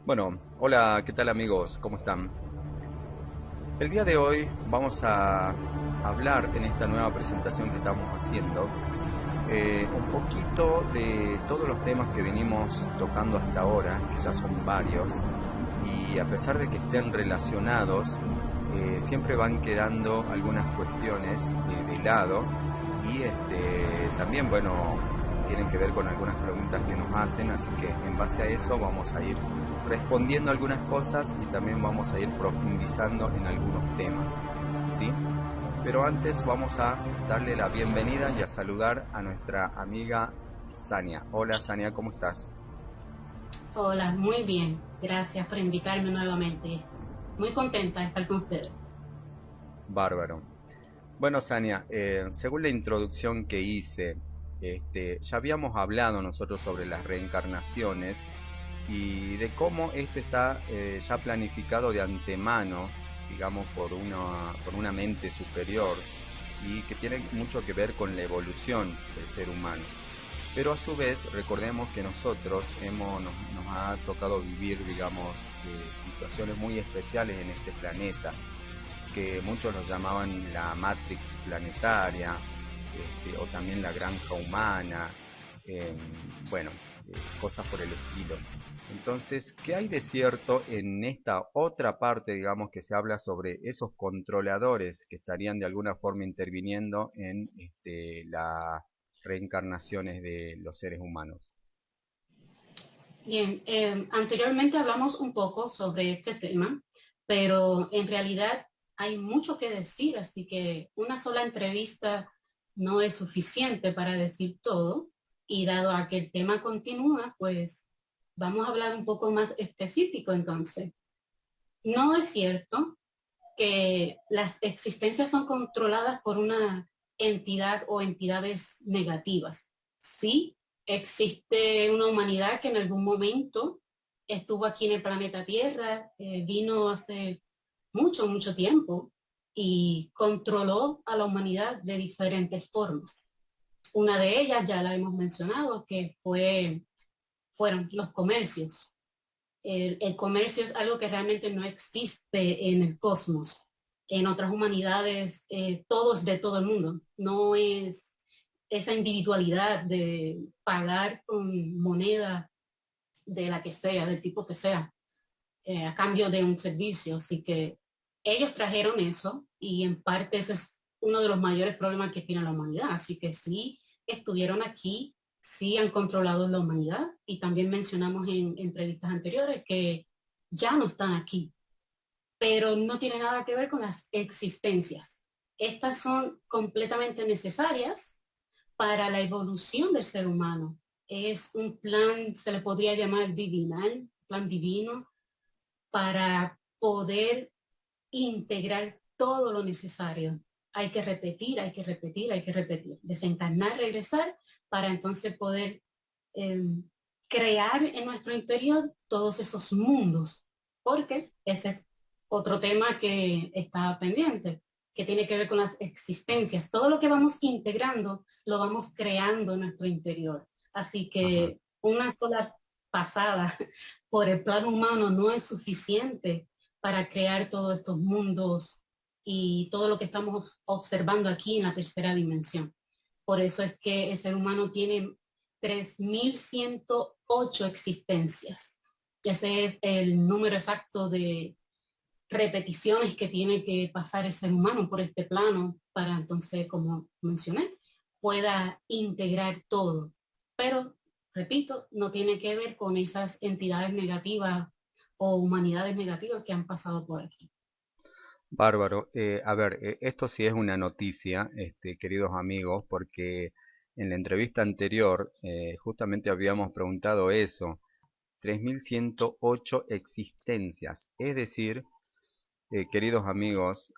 Bueno, hola, ¿qué tal amigos? ¿Cómo están? El día de hoy vamos a hablar en esta nueva presentación que estamos haciendo un poquito de todos los temas que venimos tocando hasta ahora, que ya son varios, y a pesar de que estén relacionados, siempre van quedando algunas cuestiones de lado y también, bueno, tienen que ver con algunas preguntas que nos hacen, así que en base a eso vamos a ir respondiendo algunas cosas y también vamos a ir profundizando en algunos temas, ¿sí? Pero antes vamos a darle la bienvenida y a saludar a nuestra amiga Sania. Hola Sania, ¿cómo estás? Hola, muy bien. Gracias por invitarme nuevamente. Muy contenta de estar con ustedes. Bárbaro. Bueno, Sania, según la introducción que hice, ya habíamos hablado nosotros sobre las reencarnaciones y de cómo esto está ya planificado de antemano, digamos, por una mente superior y que tiene mucho que ver con la evolución del ser humano. Pero a su vez, recordemos que nosotros nos ha tocado vivir, digamos, situaciones muy especiales en este planeta que muchos los llamaban la Matrix planetaria, o también la granja humana, eh, bueno, cosas por el estilo. Entonces, ¿qué hay de cierto en esta otra parte, digamos, que se habla sobre esos controladores que estarían de alguna forma interviniendo en las reencarnaciones de los seres humanos? Bien, anteriormente hablamos un poco sobre este tema, pero en realidad hay mucho que decir, así que una sola entrevista no es suficiente para decir todo. Y dado a que el tema continúa, pues vamos a hablar un poco más específico entonces. No es cierto que las existencias son controladas por una entidad o entidades negativas. Sí, existe una humanidad que en algún momento estuvo aquí en el planeta Tierra, vino hace mucho, mucho tiempo y controló a la humanidad de diferentes formas. Una de ellas ya la hemos mencionado, que fueron los comercios. El comercio es algo que realmente no existe en el cosmos. En otras humanidades, todo es de todo el mundo. No es esa individualidad de pagar con moneda de la que sea, del tipo que sea, a cambio de un servicio. Así que ellos trajeron eso y en parte ese es uno de los mayores problemas que tiene la humanidad. Así que sí, estuvieron aquí, sí han controlado la humanidad y también mencionamos en entrevistas anteriores que ya no están aquí, pero no tiene nada que ver con las existencias. Estas son completamente necesarias para la evolución del ser humano. Es un plan, se le podría llamar divinal, plan divino, para poder integrar todo lo necesario. Hay que repetir, hay que repetir, hay que repetir, desencarnar, regresar, para entonces poder eh, crear en nuestro interior todos esos mundos, porque ese es otro tema que está pendiente, que tiene que ver con las existencias. Todo lo que vamos integrando lo vamos creando en nuestro interior. Así Ajá. que una sola pasada por el plano humano no es suficiente para crear todos estos mundos y todo lo que estamos observando aquí en la tercera dimensión. Por eso es que el ser humano tiene 3108 existencias. Ese es el número exacto de repeticiones que tiene que pasar el ser humano por este plano para entonces, como mencioné, pueda integrar todo. Pero, repito, no tiene que ver con esas entidades negativas o humanidades negativas que han pasado por aquí. Bárbaro. A ver, esto sí es una noticia, queridos amigos, porque en la entrevista anterior justamente habíamos preguntado eso, 3108 existencias, es decir, queridos amigos,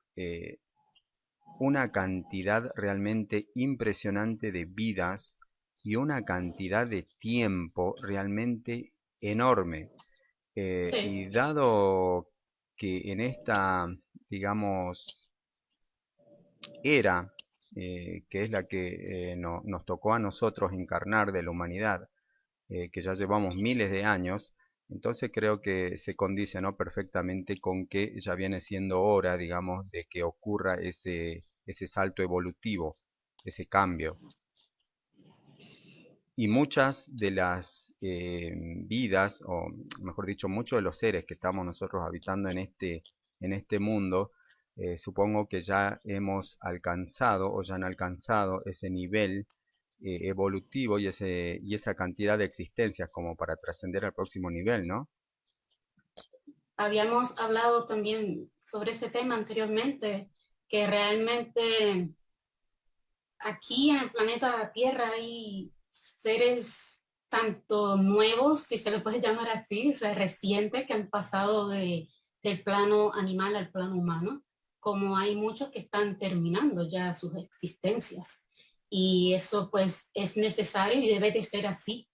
una cantidad realmente impresionante de vidas y una cantidad de tiempo realmente enorme. Sí, Y dado que en esta, digamos, era, que es la que nos tocó a nosotros encarnar de la humanidad, que ya llevamos miles de años, Entonces creo que se condice, ¿no?, perfectamente con que ya viene siendo hora, digamos, de que ocurra ese salto evolutivo, ese cambio. Y muchas de las vidas, o mejor dicho, muchos de los seres que estamos nosotros habitando en este mundo, supongo que ya hemos alcanzado o ya han alcanzado ese nivel evolutivo y esa cantidad de existencias como para trascender al próximo nivel, ¿no? Habíamos hablado también sobre ese tema anteriormente, que realmente aquí en el planeta Tierra hay seres tanto nuevos, si se le puede llamar así, o sea, recientes que han pasado del plano animal al plano humano, como hay muchos que están terminando ya sus existencias. Y eso pues es necesario y debe de ser así,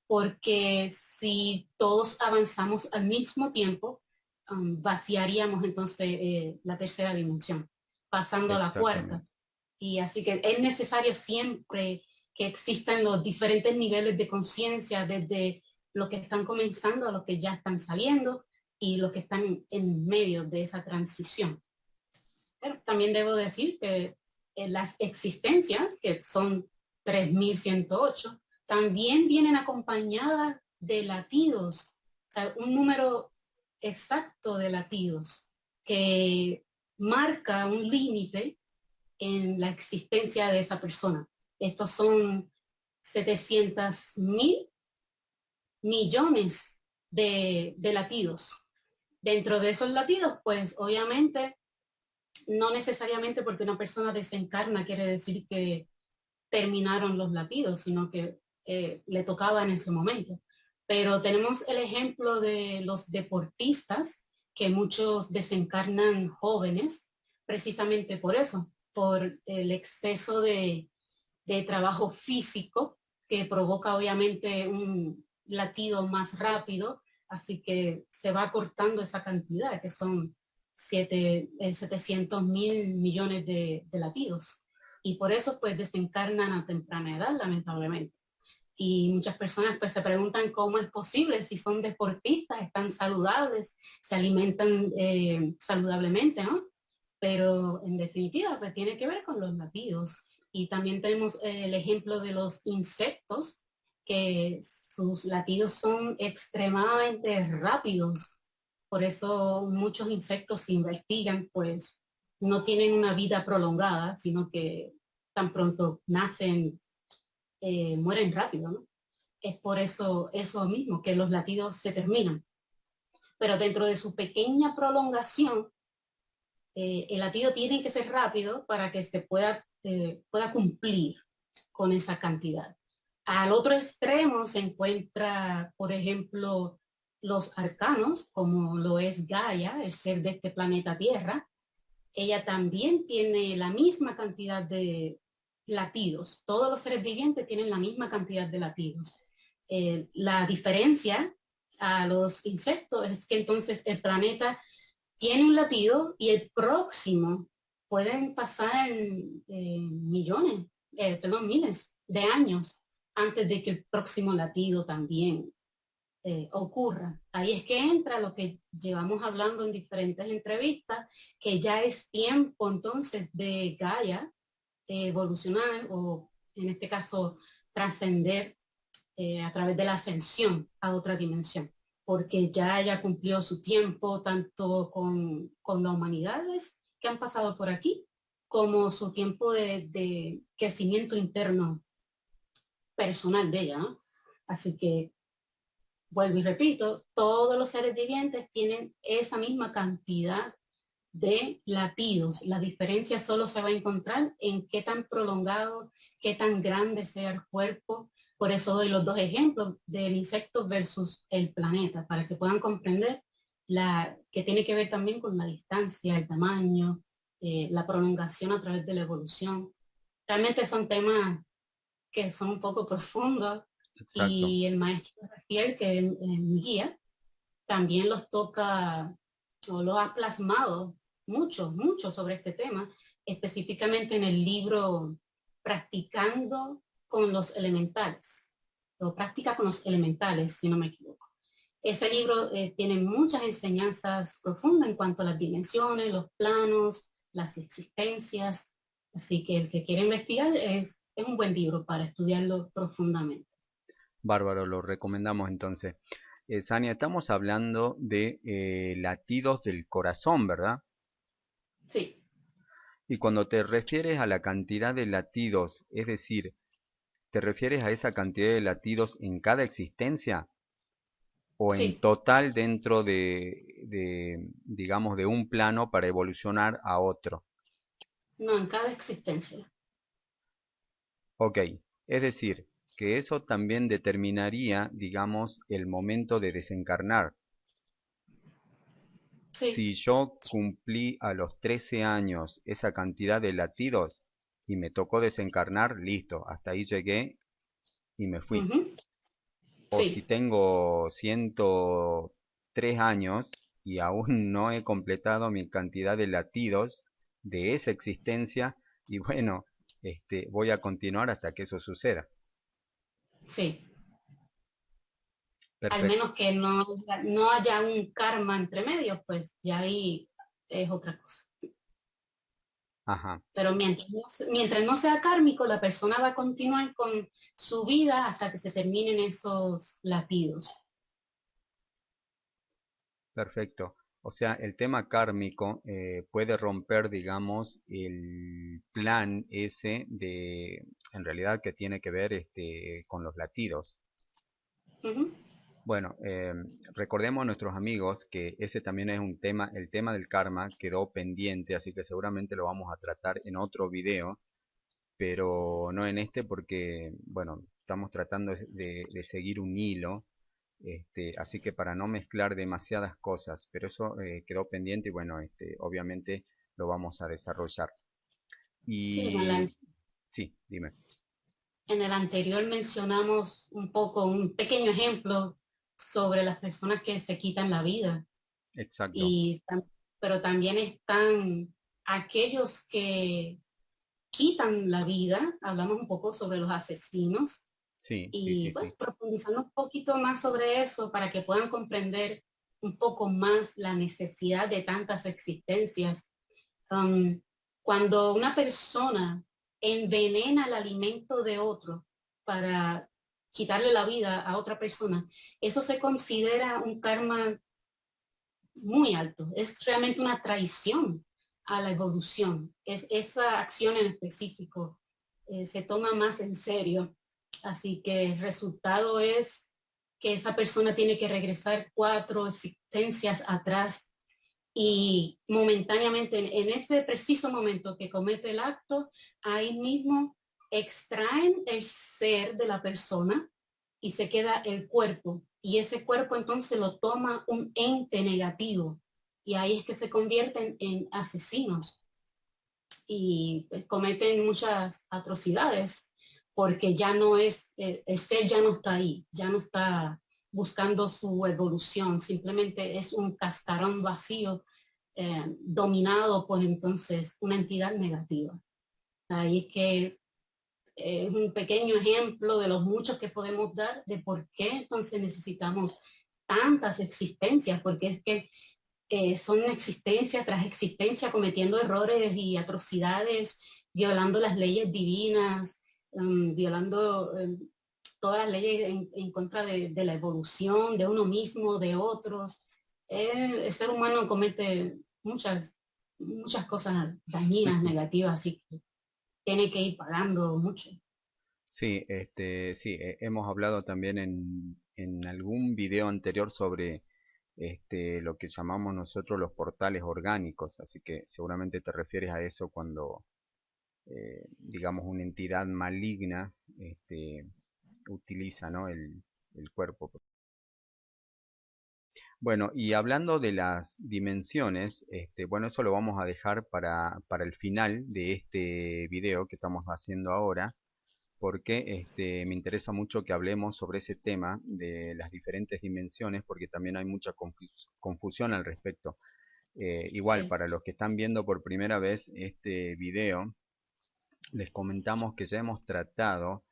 porque si todos avanzamos al mismo tiempo, vaciaríamos entonces la tercera dimensión, pasando a la cuarta. Exactamente. Y así que es necesario siempre que existan los diferentes niveles de conciencia, desde los que están comenzando a los que ya están saliendo y los que están en medio de esa transición. Pero también debo decir que las existencias, que son 3108, también vienen acompañadas de latidos, o sea, un número exacto de latidos que marca un límite en la existencia de esa persona. Estos son 700.000 millones de latidos. Dentro de esos latidos, pues obviamente, no necesariamente porque una persona desencarna quiere decir que terminaron los latidos, sino que le tocaba en ese momento. Pero tenemos el ejemplo de los deportistas, que muchos desencarnan jóvenes, precisamente por eso, por el exceso de trabajo físico que provoca obviamente un latido más rápido, así que se va cortando esa cantidad, que son 700.000 millones de latidos. Y por eso pues desencarnan a temprana edad, lamentablemente. Y muchas personas pues se preguntan cómo es posible si son deportistas, están saludables, se alimentan saludablemente, ¿no? Pero en definitiva pues tiene que ver con los latidos. Y también tenemos el ejemplo de los insectos, que sus latidos son extremadamente rápidos. Por eso muchos insectos se investigan, pues no tienen una vida prolongada, sino que tan pronto nacen, mueren rápido, ¿no? Es por eso mismo, que los latidos se terminan. Pero dentro de su pequeña prolongación, el latido tiene que ser rápido para que se pueda cumplir con esa cantidad. Al otro extremo se encuentra, por ejemplo, los arcanos, como lo es Gaia, el ser de este planeta Tierra. Ella también tiene la misma cantidad de latidos. Todos los seres vivientes tienen la misma cantidad de latidos. La diferencia a los insectos es que entonces el planeta tiene un latido y el próximo pueden pasar millones, perdón, miles de años antes de que el próximo latido también ocurra. Ahí es que entra lo que llevamos hablando en diferentes entrevistas, que ya es tiempo entonces de Gaia evolucionar o en este caso trascender a través de la ascensión a otra dimensión, porque ya ella cumplió su tiempo tanto con las humanidades que han pasado por aquí, como su tiempo de crecimiento interno personal de ella, ¿no? Así que vuelvo y repito, todos los seres vivientes tienen esa misma cantidad de latidos. La diferencia solo se va a encontrar en qué tan prolongado, qué tan grande sea el cuerpo. Por eso doy los dos ejemplos del insecto versus el planeta, para que puedan comprender que tiene que ver también con la distancia, el tamaño, la prolongación a través de la evolución. Realmente son temas que son un poco profundos Exacto. y el maestro Rafael, que es mi guía, también los toca o lo ha plasmado mucho, mucho sobre este tema, específicamente en el libro Practicando con los Elementales, o Práctica con los Elementales, si no me equivoco. Ese libro tiene muchas enseñanzas profundas en cuanto a las dimensiones, los planos, las existencias. Así que el que quiere investigar es un buen libro para estudiarlo profundamente. Bárbaro, lo recomendamos entonces. Sania, estamos hablando de latidos del corazón, ¿verdad? Sí, Y cuando te refieres a la cantidad de latidos, es decir, ¿te refieres a esa cantidad de latidos en cada existencia o en sí, total dentro digamos, de un plano para evolucionar a otro? no, en cada existencia. Ok, es decir, que eso también determinaría, digamos, el momento de desencarnar. Sí, Si yo cumplí a los 13 años esa cantidad de latidos y me tocó desencarnar, listo, hasta ahí llegué y me fui. ujú, O si sí, tengo 103 años y aún no he completado mi cantidad de latidos de esa existencia, y bueno, voy a continuar hasta que eso suceda. sí. Al Perfecto. menos que no haya un karma entre medios, pues ya ahí es otra cosa. Ajá, Pero mientras no sea kármico, la persona va a continuar con su vida hasta que se terminen esos latidos. perfecto. O sea, el tema kármico puede romper, digamos, el plan ese en realidad que tiene que ver con los latidos. Ujú. Bueno, recordemos a nuestros amigos que ese también es un tema, el tema del karma quedó pendiente, así que seguramente lo vamos a tratar en otro video, pero no en este porque, bueno, estamos tratando de seguir un hilo, así que para no mezclar demasiadas cosas, pero eso quedó pendiente y bueno, obviamente lo vamos a desarrollar. Sí, Y sí, dime. en el anterior mencionamos un poco, un pequeño ejemplo sobre las personas que se quitan la vida. Exacto. Y, pero también están aquellos que quitan la vida. Hablamos un poco sobre los asesinos Sí, sí, y sí, pues sí. profundizando un poquito más sobre eso para que puedan comprender un poco más la necesidad de tantas existencias. Um, Cuando una persona envenena el alimento de otro para quitarle la vida a otra persona, eso se considera un karma muy alto. Es realmente una traición a la evolución. Esa acción en específico se toma más en serio. Así que el resultado es que esa persona tiene que regresar 4 existencias atrás y momentáneamente en ese preciso momento que comete el acto, ahí mismo extraen el ser de la persona y se queda el cuerpo. Y ese cuerpo entonces lo toma un ente negativo. Y ahí es que se convierten en asesinos y pues, cometen muchas atrocidades porque ya no es, el ser ya no está ahí, ya no está buscando su evolución, simplemente es un cascarón vacío dominado por entonces una entidad negativa. Ahí es que es un pequeño ejemplo de los muchos que podemos dar de por qué entonces necesitamos tantas existencias, porque es que son existencia tras existencia cometiendo errores y atrocidades, violando las leyes divinas, violando todas las leyes en contra de la evolución, de uno mismo, de otros. El ser humano comete muchas cosas dañinas, negativas, así que tiene que ir pagando mucho. Sí, sí, hemos hablado también en algún video anterior sobre lo que llamamos nosotros los portales orgánicos, así que seguramente te refieres a eso cuando, digamos, una entidad maligna utiliza, ¿no? el cuerpo. Bueno, y hablando de las dimensiones, bueno, eso lo vamos a dejar para el final de este video que estamos haciendo ahora porque me interesa mucho que hablemos sobre ese tema de las diferentes dimensiones, porque también hay mucha confusión al respecto. Igual, Sí, para los que están viendo por primera vez este video, les comentamos que ya hemos tratado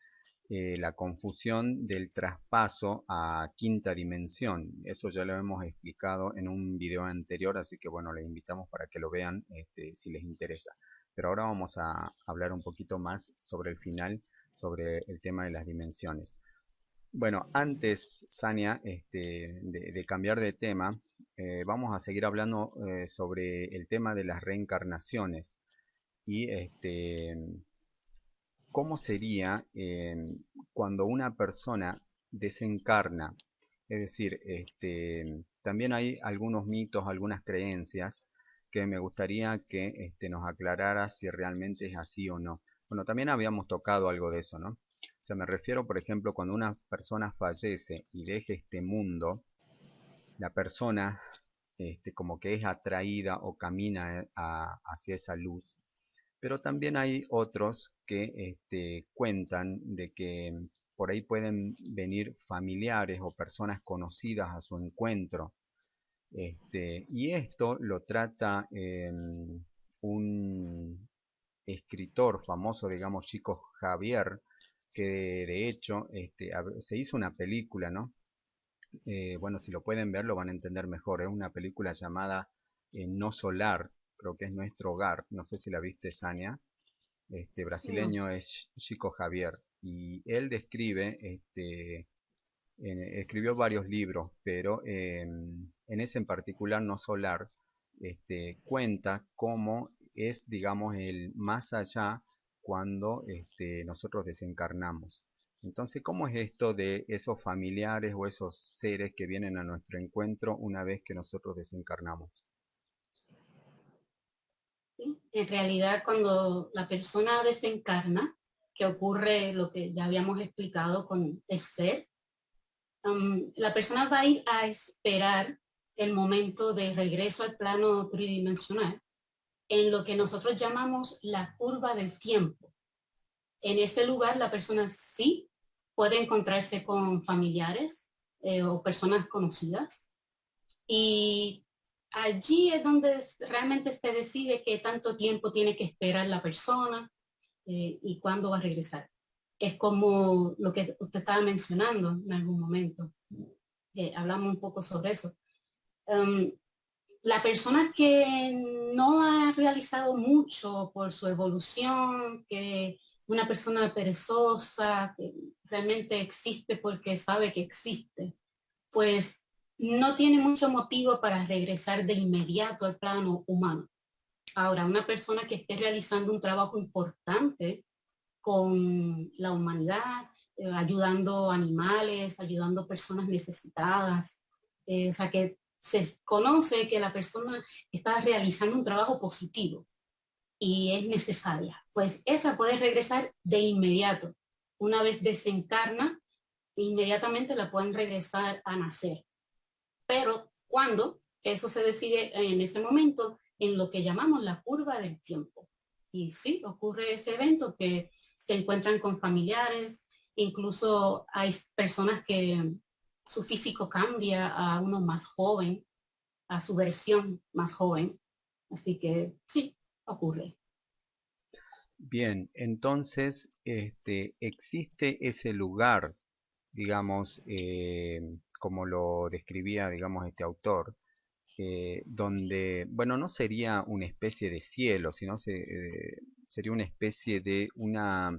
la confusión del traspaso a quinta dimensión. Eso ya lo hemos explicado en un video anterior, así que bueno, les invitamos para que lo vean si les interesa. Pero ahora vamos a hablar un poquito más sobre el final, sobre el tema de las dimensiones. Bueno, antes, Sania, de cambiar de tema, vamos a seguir hablando sobre el tema de las reencarnaciones y cómo sería cuando una persona desencarna. Es decir, también hay algunos mitos, algunas creencias que me gustaría que nos aclarara si realmente es así o no. Bueno, también habíamos tocado algo de eso, ¿no? O sea, me refiero, por ejemplo, cuando una persona fallece y deja este mundo, la persona como que es atraída o camina hacia esa luz, pero también hay otros que cuentan de que por ahí pueden venir familiares o personas conocidas a su encuentro. Y esto lo trata un escritor famoso, digamos, Chico Javier, que de hecho se hizo una película, ¿no? Bueno, si lo pueden ver lo van a entender mejor. Es una película llamada No Solar, creo que es Nuestro Hogar. No sé si la viste, Sania. Este No. brasileño es Chico Javier y él describe, escribió varios libros, pero en ese en particular, No Solar, cuenta cómo es, digamos, el más allá cuando nosotros desencarnamos. Entonces, ¿cómo es esto de esos familiares o esos seres que vienen a nuestro encuentro una vez que nosotros desencarnamos? ¿Sí? En realidad, cuando la persona desencarna, que ocurre lo que ya habíamos explicado con el ser, la persona va a ir a esperar el momento de regreso al plano tridimensional en lo que nosotros llamamos la curva del tiempo. En ese lugar la persona sí puede encontrarse con familiares o personas conocidas y allí es donde realmente se decide qué tanto tiempo tiene que esperar la persona y cuándo va a regresar. Es como lo que usted estaba mencionando en algún momento. Hablamos un poco sobre eso. Um, la persona que no ha realizado mucho por su evolución, que una persona perezosa, que realmente existe porque sabe que existe, pues no tiene mucho motivo para regresar de inmediato al plano humano. Ahora, una persona que esté realizando un trabajo importante con la humanidad, ayudando animales, ayudando personas necesitadas, o sea que se conoce que la persona está realizando un trabajo positivo y es necesaria, pues esa puede regresar de inmediato. Una vez desencarna, inmediatamente la pueden regresar a nacer. Pero cuando eso se decide en ese momento, en lo que llamamos la curva del tiempo. Y sí, ocurre ese evento que se encuentran con familiares, incluso hay personas que su físico cambia a uno más joven, a su versión más joven. Así que sí, ocurre. Bien, entonces, existe ese lugar, digamos, como lo describía, digamos, este autor, donde, bueno, no sería una especie de cielo, sino sería una especie de una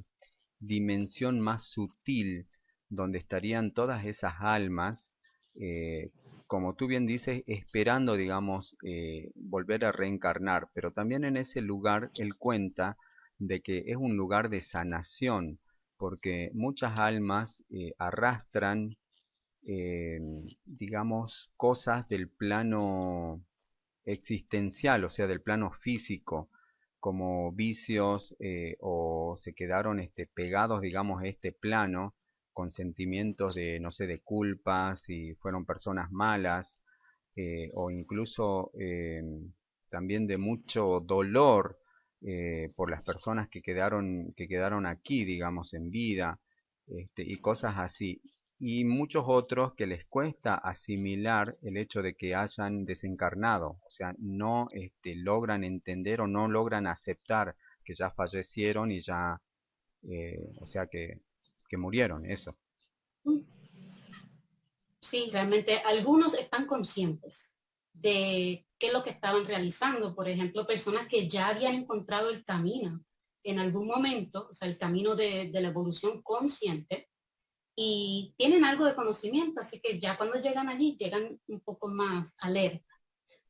dimensión más sutil, donde estarían todas esas almas, como tú bien dices, esperando, digamos, volver a reencarnar, pero también en ese lugar él cuenta de que es un lugar de sanación, porque muchas almas arrastran digamos, cosas del plano existencial, o sea, del plano físico, como vicios o se quedaron pegados, digamos, a este plano con sentimientos de, no sé, de culpa, si fueron personas malas, o incluso también de mucho dolor por las personas que quedaron aquí, digamos, en vida, y cosas así. Y muchos otros que les cuesta asimilar el hecho de que hayan desencarnado, o sea, no logran entender o no logran aceptar que ya fallecieron y ya, o sea, que murieron, eso. Sí, realmente algunos están conscientes de qué es lo que estaban realizando. Por ejemplo, personas que ya habían encontrado el camino en algún momento, o sea, el camino de la evolución consciente, y tienen algo de conocimiento, así que ya cuando llegan allí, llegan un poco más alerta.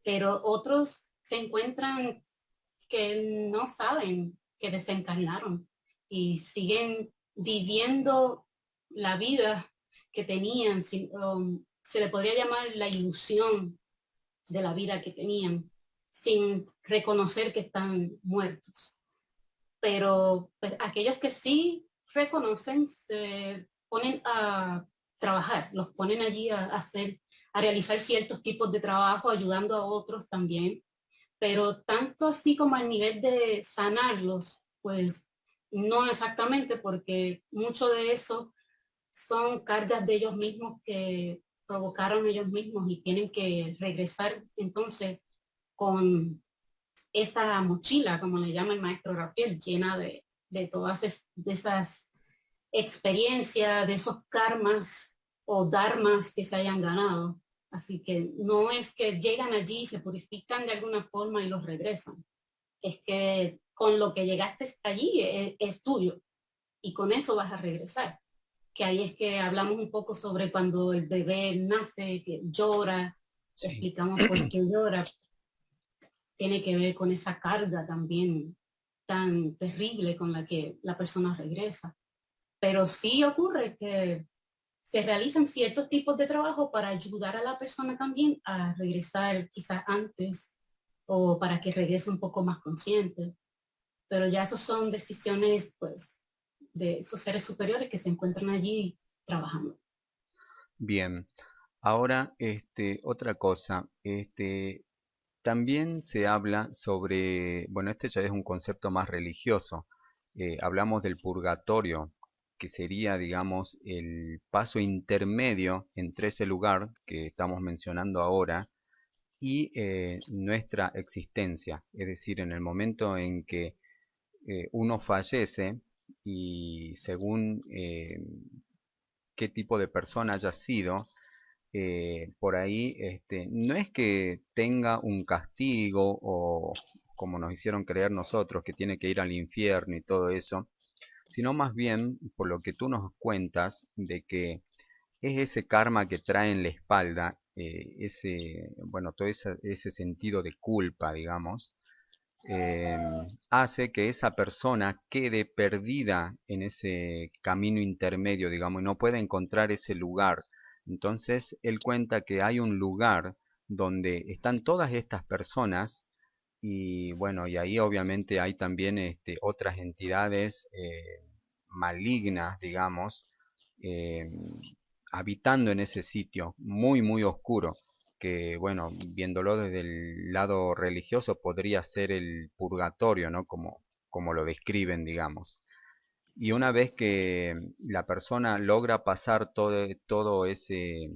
Pero otros se encuentran que no saben que desencarnaron y siguen viviendo la vida que tenían, se le podría llamar la ilusión de la vida que tenían, sin reconocer que están muertos. Pero pues, aquellos que sí reconocen se ponen a trabajar, los ponen allí a hacer, a realizar ciertos tipos de trabajo, ayudando a otros también, pero tanto así como al nivel de sanarlos, pues no exactamente, porque mucho de eso son cargas de ellos mismos que provocaron ellos mismos y tienen que regresar entonces con esa mochila, como le llama el maestro Rafael, llena de todas de esas experiencias, de esos karmas o dharmas que se hayan ganado. Así que no es que llegan allí, se purifican de alguna forma y los regresan. Es que con lo que llegaste hasta allí es tuyo y con eso vas a regresar. Que ahí es que hablamos un poco sobre cuando el bebé nace, que llora, Sí. explicamos por qué llora, tiene que ver con esa carga también tan terrible con la que la persona regresa. Pero sí ocurre que se realizan ciertos tipos de trabajo para ayudar a la persona también a regresar quizás antes o para que regrese un poco más consciente. Pero ya esos son decisiones, pues, de esos seres superiores que se encuentran allí trabajando. Bien. Ahora, otra cosa, también se habla sobre, bueno, este ya es un concepto más religioso. Hablamos del purgatorio, que sería, digamos, el paso intermedio entre ese lugar que estamos mencionando ahora y nuestra existencia. Es decir, en el momento en que uno fallece y según qué tipo de persona haya sido, por ahí no es que tenga un castigo o como nos hicieron creer nosotros, que tiene que ir al infierno y todo eso, sino más bien por lo que tú nos cuentas de que es ese karma que trae en la espalda, bueno, todo ese sentido de culpa, digamos, hace que esa persona quede perdida en ese camino intermedio, digamos, y no pueda encontrar ese lugar. Entonces, él cuenta que hay un lugar donde están todas estas personas y bueno, y ahí obviamente hay también otras entidades malignas, digamos, eh, habitando en ese sitio muy, muy oscuro, que bueno, viéndolo desde el lado religioso podría ser el purgatorio, ¿no? Como lo describen, digamos. Y una vez que la persona logra pasar todo ese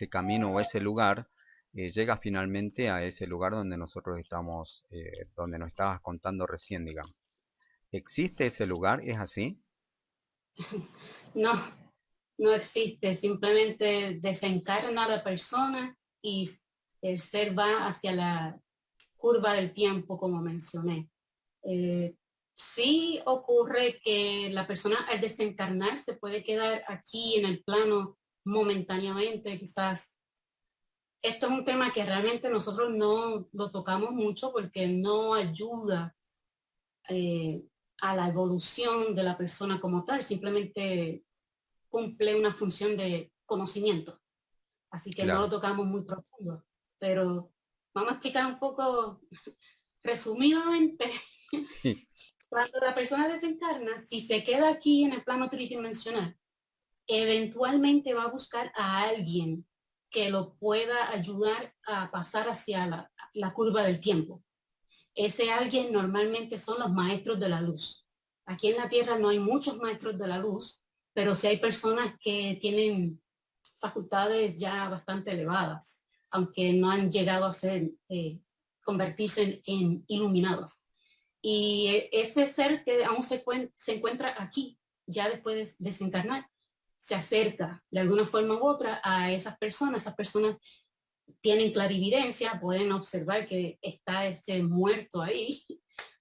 camino o ese lugar, llega finalmente a ese lugar donde nosotros estamos, donde nos estabas contando recién, digamos. ¿Existe ese lugar? ¿Es así? No, no existe, simplemente desencarna a la persona y el ser va hacia la curva del tiempo, como mencioné. Eh, sí ocurre que la persona al desencarnar se puede quedar aquí en el plano momentáneamente, quizás. Esto es un tema que realmente nosotros no lo tocamos mucho porque no ayuda eh, a la evolución de la persona como tal, simplemente cumple una función de conocimiento. Así que no Claro. lo tocamos muy profundo. Pero vamos a explicar un poco resumidamente. Sí, Cuando la persona desencarna, si se queda aquí en el plano tridimensional, eventualmente va a buscar a alguien que lo pueda ayudar a pasar hacia la curva del tiempo. Ese alguien normalmente son los maestros de la luz. Aquí en la Tierra no hay muchos maestros de la luz, pero sí hay personas que tienen facultades ya bastante elevadas, aunque no han llegado a ser, convertirse en iluminados. Y ese ser que aún se encuentra aquí ya después de desencarnar, se acerca de alguna forma u otra a esas personas tienen clarividencia, pueden observar que está ese muerto ahí,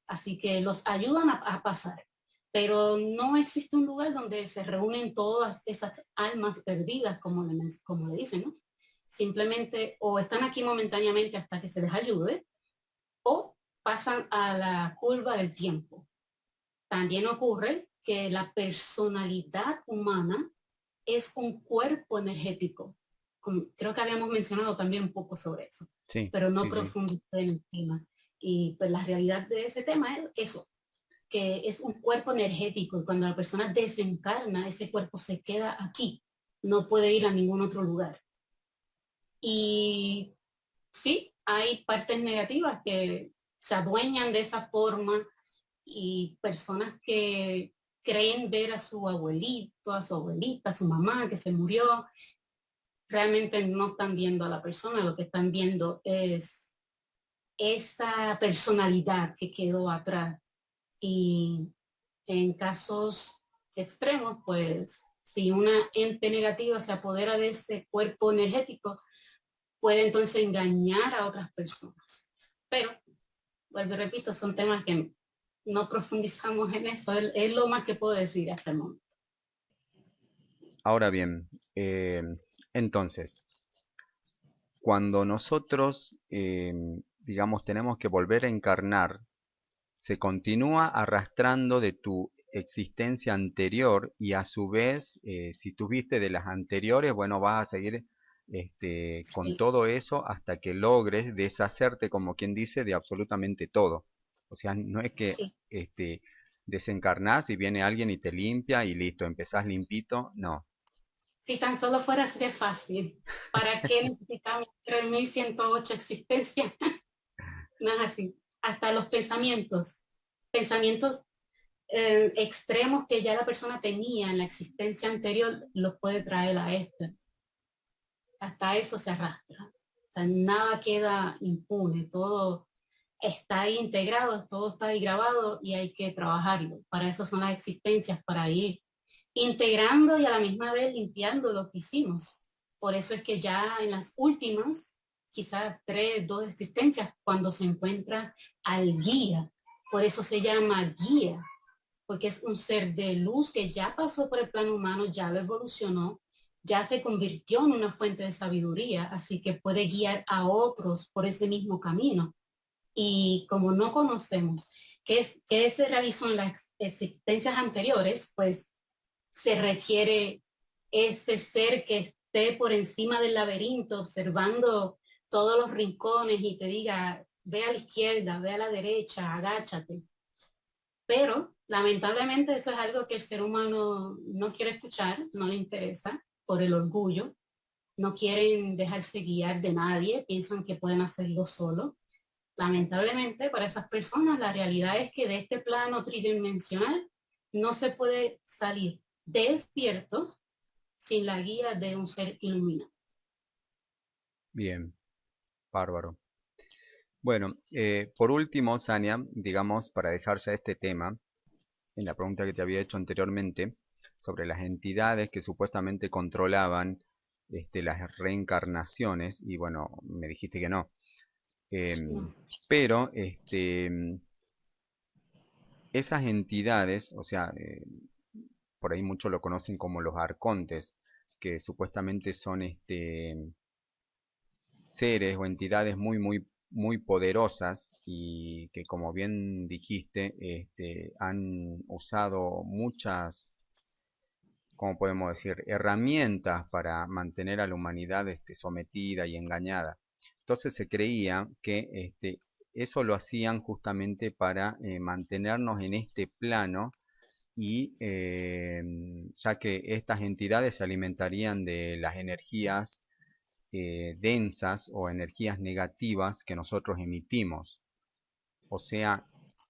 así que los ayudan a pasar. Pero no existe un lugar donde se reúnen todas esas almas perdidas, como le dicen, ¿no? Simplemente o están aquí momentáneamente hasta que se les ayude, o pasan a la curva del tiempo. También ocurre que la personalidad humana es un cuerpo energético. Creo que habíamos mencionado también un poco sobre eso, Sí, pero no sí, sí. profundicé en el tema. Y pues la realidad de ese tema es eso, que es un cuerpo energético y cuando la persona desencarna, ese cuerpo se queda aquí, no puede ir a ningún otro lugar. Y sí, hay partes negativas que se adueñan de esa forma y personas que creen ver a su abuelito, a su abuelita, a su mamá que se murió, realmente no están viendo a la persona, lo que están viendo es esa personalidad que quedó atrás. Y en casos extremos, pues si una ente negativa se apodera de ese cuerpo energético, puede entonces engañar a otras personas. Pero, vuelvo y repito, son temas que no profundizamos en eso, es lo más que puedo decir hasta el momento. Ahora bien, entonces, cuando nosotros, digamos, tenemos que volver a encarnar, se continúa arrastrando de tu existencia anterior y a su vez, si tuviste de las anteriores, bueno, vas a seguir con Sí, todo eso hasta que logres deshacerte, como quien dice, de absolutamente todo. O sea, no es que sí. desencarnás y viene alguien y te limpia y listo, empezás limpito, no. Si tan solo fuera así de fácil, ¿para qué necesitamos 3108 existencias? No es así. Hasta los pensamientos extremos que ya la persona tenía en la existencia anterior, los puede traer a esta. Hasta eso se arrastra. O sea, nada queda impune, todo está ahí integrado, todo está ahí grabado y hay que trabajarlo. Para eso son las existencias, para ir integrando y a la misma vez limpiando lo que hicimos. Por eso es que ya en las últimas, quizás 2 existencias, cuando se encuentra al guía, por eso se llama guía, porque es un ser de luz que ya pasó por el plano humano, ya lo evolucionó, ya se convirtió en una fuente de sabiduría, así que puede guiar a otros por ese mismo camino. Y como no conocemos qué se realizó en las existencias anteriores, pues se requiere ese ser que esté por encima del laberinto, observando todos los rincones y te diga, ve a la izquierda, ve a la derecha, agáchate. Pero lamentablemente eso es algo que el ser humano no quiere escuchar, no le interesa por el orgullo, no quieren dejarse guiar de nadie, piensan que pueden hacerlo solo. Lamentablemente para esas personas la realidad es que de este plano tridimensional no se puede salir despierto sin la guía de un ser iluminado. Bien, bárbaro. Bueno, por último, Sania, digamos, para dejar ya este tema, en la pregunta que te había hecho anteriormente, sobre las entidades que supuestamente controlaban las reencarnaciones, y bueno, me dijiste que no. No, Pero esas entidades, o sea, por ahí muchos lo conocen como los arcontes, que supuestamente son seres o entidades muy, muy, muy poderosas y que, como bien dijiste, han usado muchas, ¿cómo podemos decir?, herramientas para mantener a la humanidad sometida y engañada. Entonces se creía que eso lo hacían justamente para mantenernos en este plano y ya que estas entidades se alimentarían de las energías densas o energías negativas que nosotros emitimos. O sea,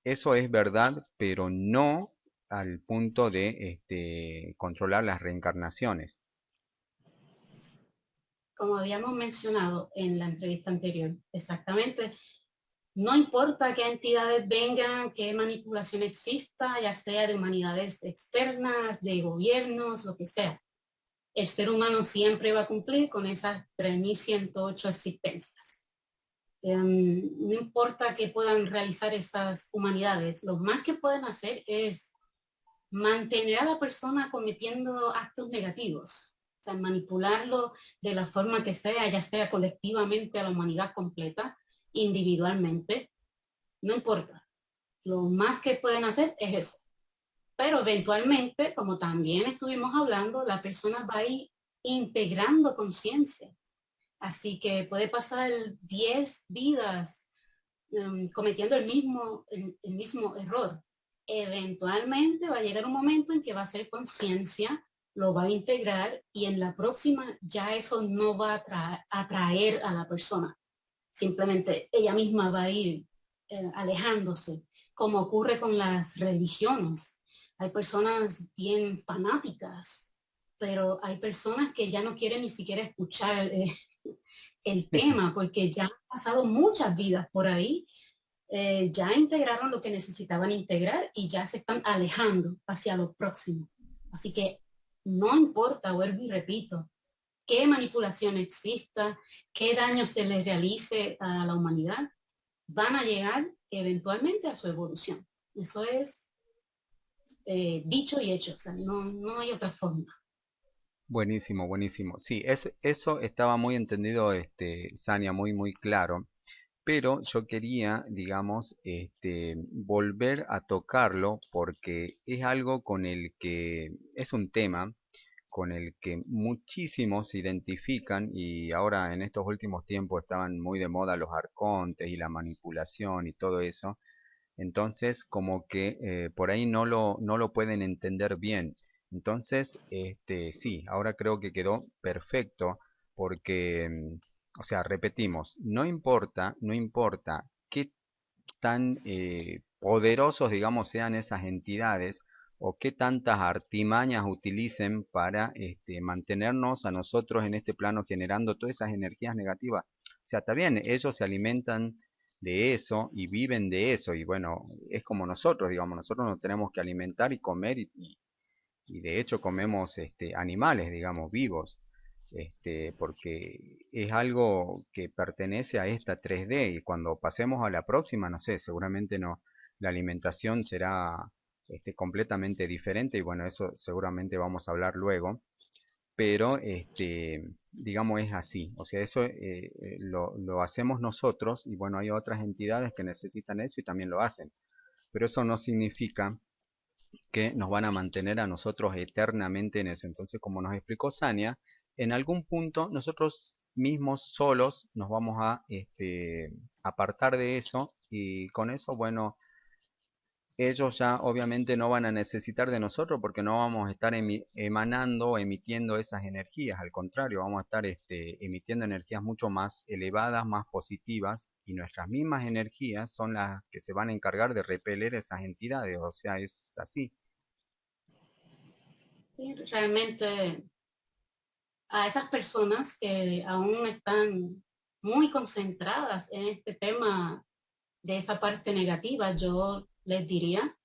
eso es verdad, pero no al punto de controlar las reencarnaciones. como habíamos mencionado en la entrevista anterior, exactamente, No importa qué entidades vengan, qué manipulación exista, ya sea de humanidades externas, de gobiernos, lo que sea. El ser humano siempre va a cumplir con esas 3.108 existencias. No importa qué puedan realizar esas humanidades, lo más que pueden hacer es mantener a la persona cometiendo actos negativos, o sea, manipularlo de la forma que sea, ya sea colectivamente a la humanidad completa, individualmente, no importa. Lo más que pueden hacer es eso. Pero eventualmente, como también estuvimos hablando, la persona va a ir integrando conciencia. Así que puede pasar 10 vidas cometiendo el mismo error. Eventualmente va a llegar un momento en que va a ser conciencia, lo va a integrar y en la próxima ya eso no va a atraer a la persona. Simplemente ella misma va a ir alejándose, como ocurre con las religiones. Hay personas bien fanáticas, pero hay personas que ya no quieren ni siquiera escuchar el tema porque ya han pasado muchas vidas por ahí, ya integraron lo que necesitaban integrar y ya se están alejando hacia lo próximo. Así que no importa, vuelvo y repito, qué manipulación exista, qué daño se les realice a la humanidad, van a llegar eventualmente a su evolución. Eso es dicho y hecho, o sea, no hay otra forma. Buenísimo, buenísimo. Sí, eso estaba muy entendido, Sania, muy, muy claro. Pero yo quería, digamos, volver a tocarlo porque es algo con el que, es un tema con el que muchísimos se identifican y ahora en estos últimos tiempos estaban muy de moda los arcontes y la manipulación y todo eso. Entonces, como que por ahí no lo pueden entender bien. Entonces, sí, ahora creo que quedó perfecto porque, o sea, repetimos, no importa qué tan poderosos, digamos, sean esas entidades o qué tantas artimañas utilicen para mantenernos a nosotros en este plano generando todas esas energías negativas. O sea, está bien, ellos se alimentan de eso y viven de eso y bueno, es como nosotros, digamos, nosotros nos tenemos que alimentar y comer y de hecho comemos animales, digamos, vivos, porque es algo que pertenece a esta 3D y cuando pasemos a la próxima, no sé, seguramente no, la alimentación será completamente diferente y bueno, eso seguramente vamos a hablar luego, pero digamos es así, o sea, eso lo hacemos nosotros y bueno, hay otras entidades que necesitan eso y también lo hacen, pero eso no significa que nos van a mantener a nosotros eternamente en eso. Entonces, como nos explicó Sania, en algún punto nosotros mismos solos nos vamos a apartar de eso y con eso, bueno, ellos ya obviamente no van a necesitar de nosotros porque no vamos a estar emanando o emitiendo esas energías, al contrario, vamos a estar emitiendo energías mucho más elevadas, más positivas y nuestras mismas energías son las que se van a encargar de repeler esas entidades, o sea, es así. Y realmente a esas personas que aún están muy concentradas en este tema de esa parte negativa, yo les diría,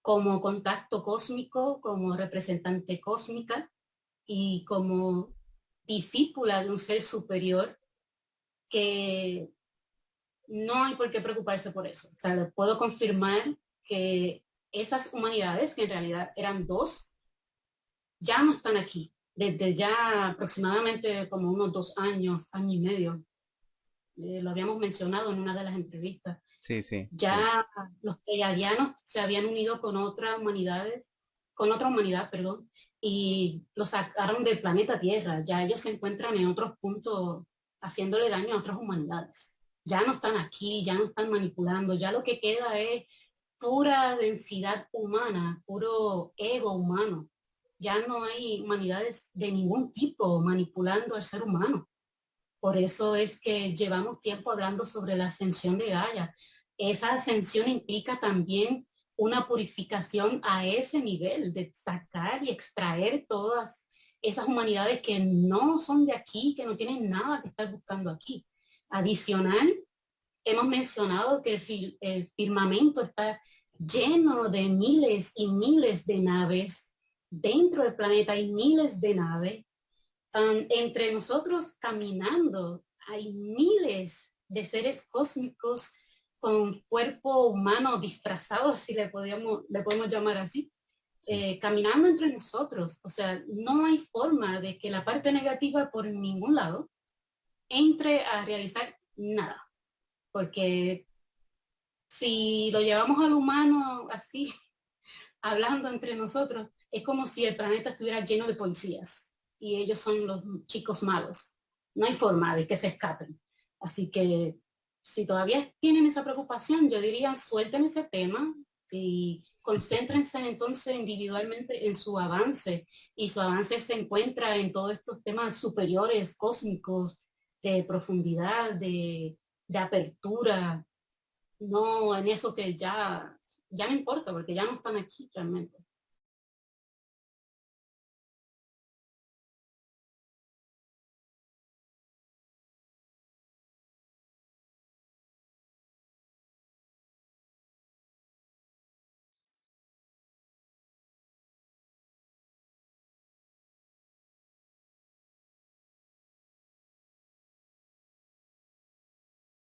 como contacto cósmico, como representante cósmica y como discípula de un ser superior, que no hay por qué preocuparse por eso. O sea, les puedo confirmar que esas humanidades, que en realidad eran dos, ya no están aquí. Desde ya aproximadamente como unos 2 años, año y medio, lo habíamos mencionado en una de las entrevistas. Sí, sí, sí. Ya los pleiadianos se habían unido con otra humanidad, perdón, y los sacaron del planeta Tierra. Ya ellos se encuentran en otros puntos haciéndole daño a otras humanidades. Ya no están aquí, ya no están manipulando, ya lo que queda es pura densidad humana, puro ego humano. Ya no hay humanidades de ningún tipo manipulando al ser humano. Por eso es que llevamos tiempo hablando sobre la ascensión de Gaia. Esa ascensión implica también una purificación a ese nivel de sacar y extraer todas esas humanidades que no son de aquí, que no tienen nada que estar buscando aquí. Adicional, hemos mencionado que el firmamento está lleno de miles y miles de naves. Dentro del planeta hay miles de naves. Entre nosotros caminando hay miles de seres cósmicos con cuerpo humano disfrazado, si le podemos llamar así, sí. caminando entre nosotros. O sea, no hay forma de que la parte negativa por ningún lado entre a realizar nada, porque si lo llevamos al humano así, hablando entre nosotros, es como si el planeta estuviera lleno de policías y ellos son los chicos malos. No hay forma de que se escapen. Así que si todavía tienen esa preocupación, yo diría suelten ese tema y concéntrense entonces individualmente en su avance, y su avance se encuentra en todos estos temas superiores, cósmicos, de profundidad, de apertura, no en eso que ya no importa porque ya no están aquí realmente.